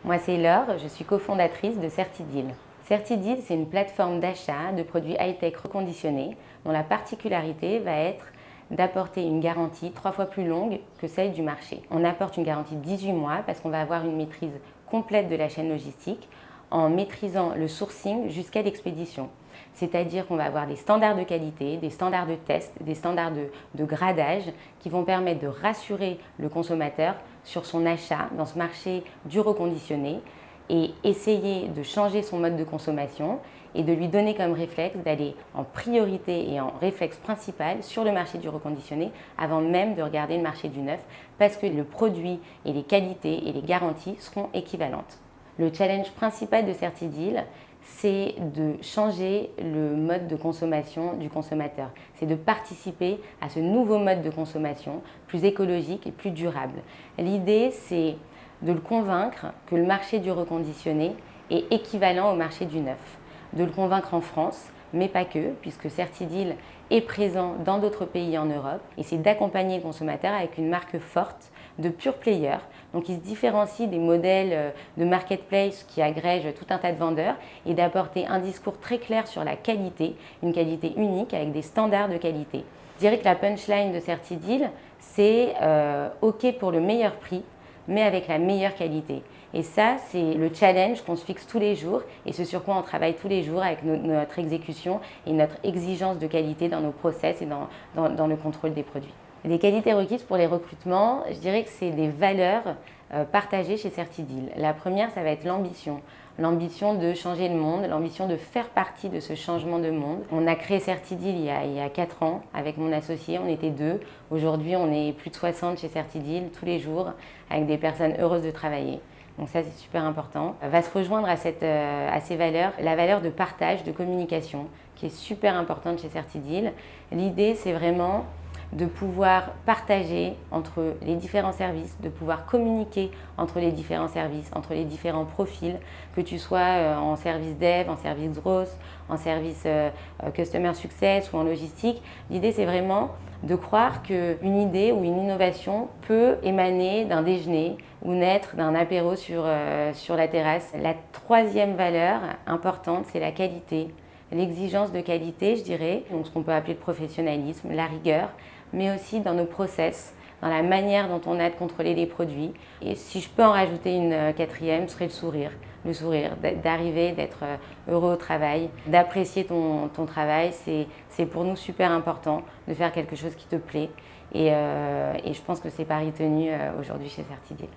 Moi, c'est Laure, je suis cofondatrice de Certideal. Certideal, c'est une plateforme d'achat de produits high-tech reconditionnés dont la particularité va être d'apporter une garantie 3 fois plus longue que celle du marché. On apporte une garantie de 18 mois parce qu'on va avoir une maîtrise complète de la chaîne logistique en maîtrisant le sourcing jusqu'à l'expédition. C'est-à-dire qu'on va avoir des standards de qualité, des standards de test, des standards de gradage qui vont permettre de rassurer le consommateur sur son achat dans ce marché du reconditionné et essayer de changer son mode de consommation et de lui donner comme réflexe d'aller en priorité et en réflexe principal sur le marché du reconditionné avant même de regarder le marché du neuf parce que le produit et les qualités et les garanties seront équivalentes. Le challenge principal de Certideal, c'est de changer le mode de consommation du consommateur. C'est de participer à ce nouveau mode de consommation plus écologique et plus durable. L'idée, c'est de le convaincre que le marché du reconditionné est équivalent au marché du neuf. De le convaincre en France, mais pas que, puisque Certideal est présent dans d'autres pays en Europe. Et c'est d'accompagner le consommateur avec une marque forte de pure player. Donc il se différencie des modèles de marketplace qui agrègent tout un tas de vendeurs et d'apporter un discours très clair sur la qualité, une qualité unique avec des standards de qualité. Je dirais que la punchline de Certideal, c'est OK pour le meilleur prix, mais avec la meilleure qualité. Et ça, c'est le challenge qu'on se fixe tous les jours et ce sur quoi on travaille tous les jours avec notre exécution et notre exigence de qualité dans nos process et dans le contrôle des produits. Les qualités requises pour les recrutements, je dirais que c'est des valeurs partagées chez Certideal. La première, ça va être l'ambition. L'ambition de changer le monde, l'ambition de faire partie de ce changement de monde. On a créé Certideal il y a 4 ans avec mon associé, on était 2. Aujourd'hui, on est plus de 60 chez Certideal tous les jours avec des personnes heureuses de travailler. Donc ça, c'est super important. Va se rejoindre à ces valeurs, la valeur de partage, de communication, qui est super importante chez Certideal. L'idée, c'est vraiment de pouvoir partager entre les différents services, de pouvoir communiquer entre les différents services, entre les différents profils, que tu sois en service dev, en service growth, en service customer success ou en logistique. L'idée, c'est vraiment de croire qu'une idée ou une innovation peut émaner d'un déjeuner ou naître d'un apéro sur la terrasse. La troisième valeur importante, c'est la qualité. L'exigence de qualité, je dirais, donc ce qu'on peut appeler le professionnalisme, la rigueur, mais aussi dans nos process, dans la manière dont on a de contrôler les produits. Et si je peux en rajouter une quatrième, ce serait le sourire, d'arriver, d'être heureux au travail, d'apprécier ton travail. C'est pour nous super important de faire quelque chose qui te plaît. Et je pense que c'est pari tenu aujourd'hui chez Certideal.